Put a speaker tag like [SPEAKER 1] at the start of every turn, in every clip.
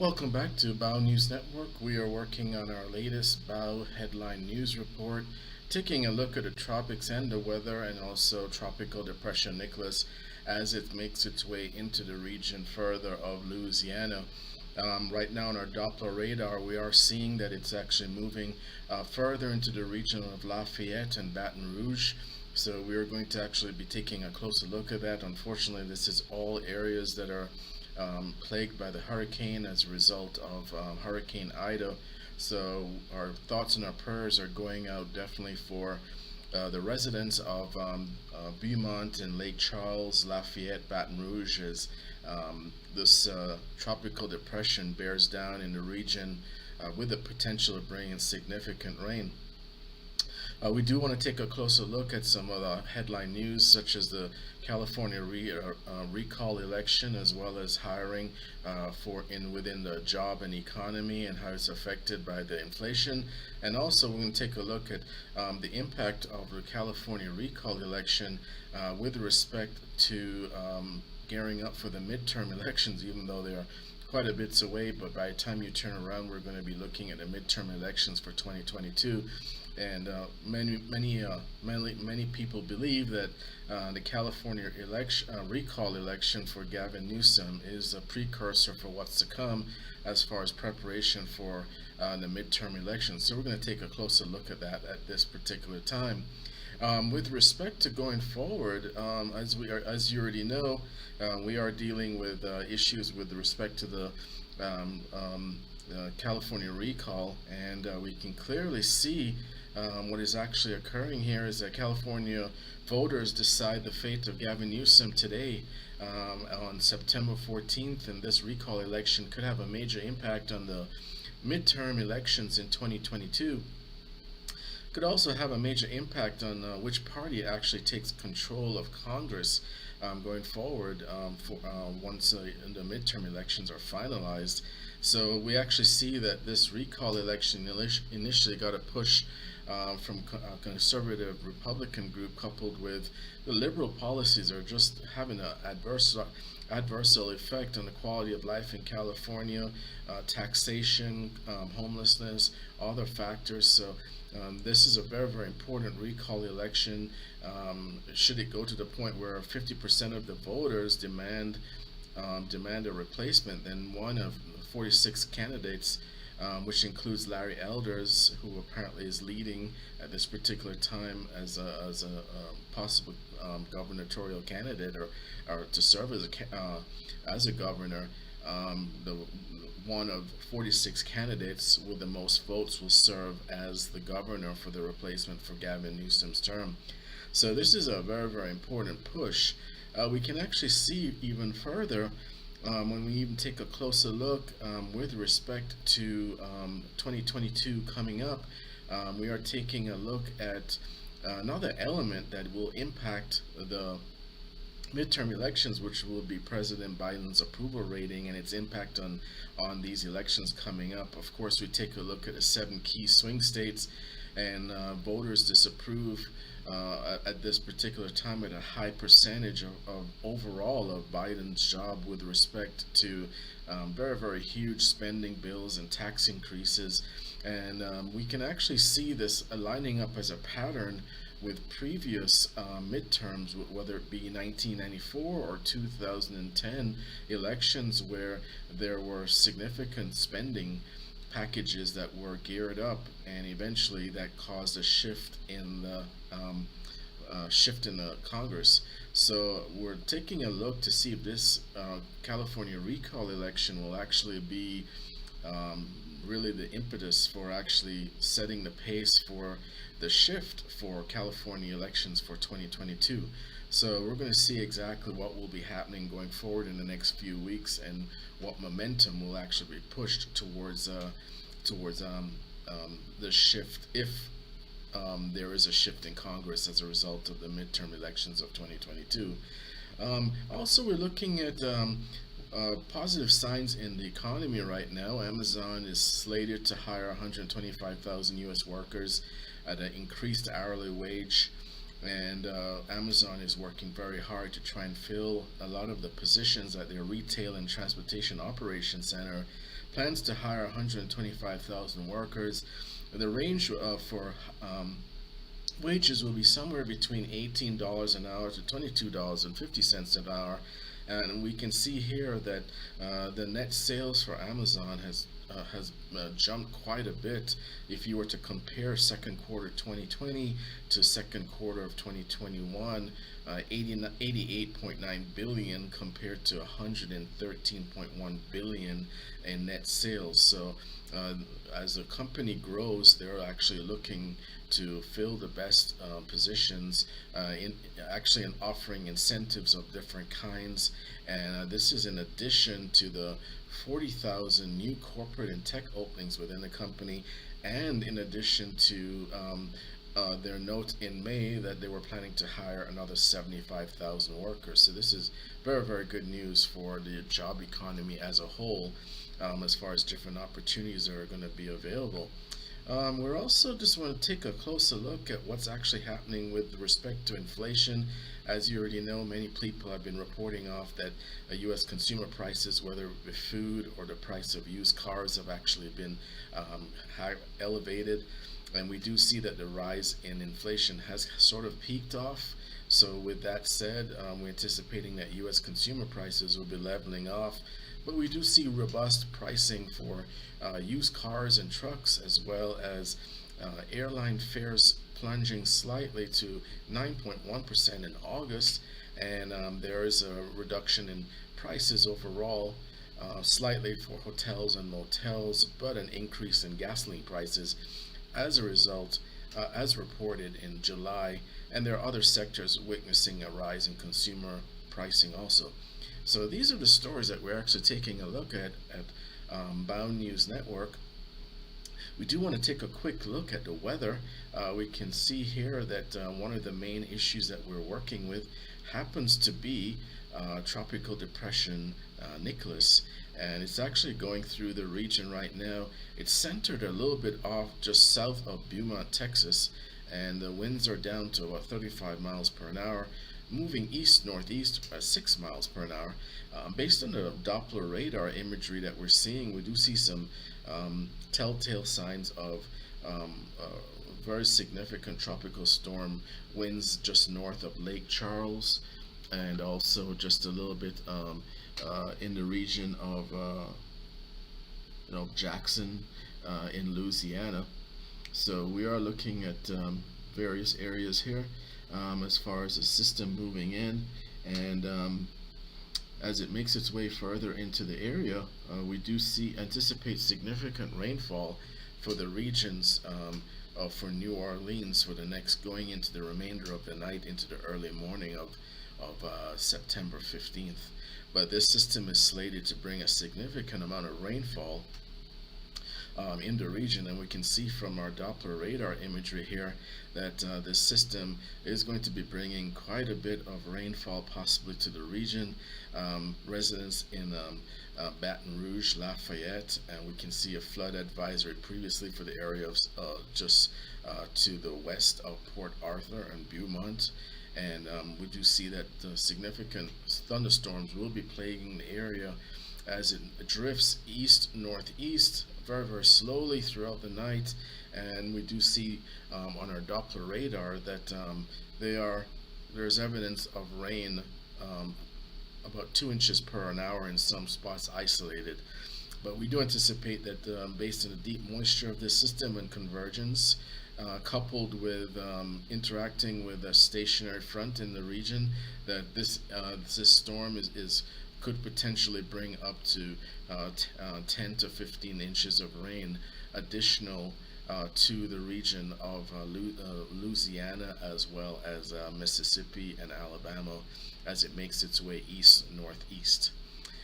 [SPEAKER 1] Welcome back to Bao News Network. We are working on our latest Bao headline news report, taking a look at the tropics and the weather, and also Tropical Depression Nicholas as it makes its way into the region further of Louisiana. Right now on our Doppler radar, we are seeing that it's actually moving further into the region of Lafayette and Baton Rouge. So we are going to actually be taking a closer look at that. Unfortunately, this is all areas that are plagued by the hurricane as a result of Hurricane Ida. So our thoughts and our prayers are going out definitely for the residents of Beaumont and Lake Charles, Lafayette, Baton Rouge, as this tropical depression bears down in the region with the potential of bringing significant rain. We do want to take a closer look at some of the headline news, such as the California recall election, as well as hiring within the job and economy and how it's affected by the inflation. And also, we're going to take a look at the impact of the California recall election with respect to gearing up for the midterm elections, even though they are quite a bit away. But by the time you turn around, we're going to be looking at the midterm elections for 2022. And many people believe that the California recall election for Gavin Newsom is a precursor for what's to come as far as preparation for the midterm elections. So we're going to take a closer look at that at this particular time. With respect to going forward, as you already know, we are dealing with issues with respect to the California recall, and we can clearly see what is actually occurring here is that California voters decide the fate of Gavin Newsom today on September 14th, and this recall election could have a major impact on the midterm elections in 2022. Could also have a major impact on which party actually takes control of Congress going forward once the midterm elections are finalized. So we actually see that this recall election initially got a push from a conservative Republican group, coupled with the liberal policies are just having an adverse effect on the quality of life in California, taxation, homelessness, other factors. So this is a very, very important recall election. Should it go to the point where 50% of the voters demand a replacement, then one of 46 candidates, which includes Larry Elders, who apparently is leading at this particular time as a possible gubernatorial candidate or to serve as a governor. The one of 46 candidates with the most votes will serve as the governor for the replacement for Gavin Newsom's term. So this is a very, very important push. We can actually see even further when we even take a closer look with respect to 2022 coming up. We are taking a look at another element that will impact the midterm elections, which will be President Biden's approval rating and its impact on these elections coming up. Of course, we take a look at the 7 key swing states, and voters disapprove at this particular time at a high percentage of overall of Biden's job with respect to very, very huge spending bills and tax increases. And we can actually see this lining up as a pattern with previous midterms, whether it be 1994 or 2010 elections, where there were significant spending packages that were geared up, and eventually that caused a shift in the Congress. So we're taking a look to see if this California recall election will actually be really the impetus for actually setting the pace for the shift for California elections for 2022. So we're going to see exactly what will be happening going forward in the next few weeks, and what momentum will actually be pushed towards the shift, if there is a shift in Congress as a result of the midterm elections of 2022. Also, we're looking at positive signs in the economy right now. Amazon is slated to hire 125,000 U.S. workers at an increased hourly wage, and Amazon is working very hard to try and fill a lot of the positions at their retail and transportation operations center plans to hire 125,000 workers. The range for wages will be somewhere between $18 an hour to $22.50 an hour. And we can see here that the net sales for Amazon has jumped quite a bit. If you were to compare second quarter 2020 to second quarter of 2021, 88.9 billion compared to 113.1 billion in net sales. So as the company grows, they're actually looking to fill the best positions in offering incentives of different kinds. And this is in addition to the 40,000 new corporate and tech openings within the company, and in addition to their note in May that they were planning to hire another 75,000 workers. So this is very, very good news for the job economy as a whole, as far as different opportunities that are going to be available. We're also just want to take a closer look at what's actually happening with respect to inflation. As you already know, many people have been reporting off that U.S. consumer prices, whether with food or the price of used cars, have actually been elevated. And we do see that the rise in inflation has sort of peaked off. So with that said, we're anticipating that U.S. consumer prices will be leveling off. But we do see robust pricing for used cars and trucks, as well as airline fares plunging slightly to 9.1% in August. And there is a reduction in prices overall, slightly for hotels and motels, but an increase in gasoline prices as a result, as reported in July. And there are other sectors witnessing a rise in consumer pricing also. So these are the stories that we're actually taking a look at Bound News Network. We do want to take a quick look at the weather. We can see here that one of the main issues that we're working with happens to be Tropical Depression Nicholas, and it's actually going through the region right now. It's centered a little bit off just south of Beaumont, Texas, and the winds are down to about 35 miles per hour, moving east-northeast at 6 miles per hour. Based on the Doppler radar imagery that we're seeing, we do see some telltale signs of very significant tropical storm winds just north of Lake Charles, and also just a little bit in the region of Jackson in Louisiana. So we are looking at various areas here as far as the system moving in, and as it makes its way further into the area, we do anticipate significant rainfall for the regions for New Orleans for the next, going into the remainder of the night into the early morning of September 15th. But this system is slated to bring a significant amount of rainfall in the region, and we can see from our Doppler radar imagery here that this system is going to be bringing quite a bit of rainfall possibly to the region. Residents in Baton Rouge, Lafayette, and we can see a flood advisory previously for the area of just to the west of Port Arthur and Beaumont. And we do see that significant thunderstorms will be plaguing the area as it drifts east-northeast very, very slowly throughout the night. And we do see on our Doppler radar that there's evidence of rain about 2 inches per hour in some spots isolated. But we do anticipate that based on the deep moisture of this system and convergence, coupled with interacting with a stationary front in the region, that this storm could potentially bring up to 10 to 15 inches of rain additional to the region of Louisiana, as well as Mississippi and Alabama, as it makes its way east-northeast.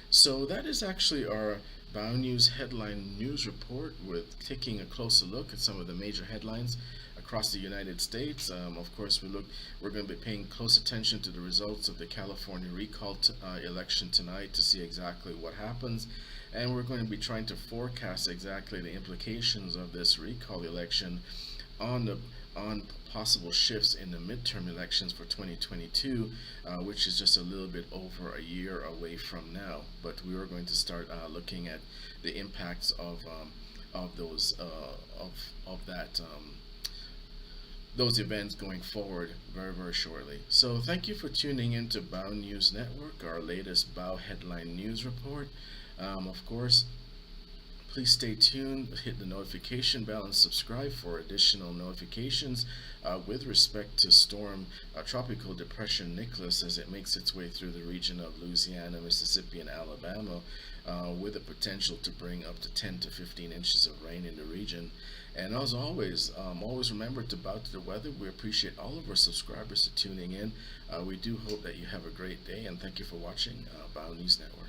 [SPEAKER 1] So that is actually our Bound News headline news report, with taking a closer look at some of the major headlines across the United States. Of course, we're going to be paying close attention to the results of the California recall election tonight to see exactly what happens, and we're going to be trying to forecast exactly the implications of this recall election on on possible shifts in the midterm elections for 2022, which is just a little bit over a year away from now. But we are going to start looking at the impacts of those of that. Those events going forward very, very shortly. So, thank you for tuning in to Bow News Network, our latest Bow Headline News Report. Of course, please stay tuned, hit the notification bell, and subscribe for additional notifications with respect to storm tropical depression Nicholas as it makes its way through the region of Louisiana, Mississippi, and Alabama, with the potential to bring up to 10 to 15 inches of rain in the region. And as always, always remember to bow to the weather. We appreciate all of our subscribers for tuning in. We do hope that you have a great day, and thank you for watching Bow News Network.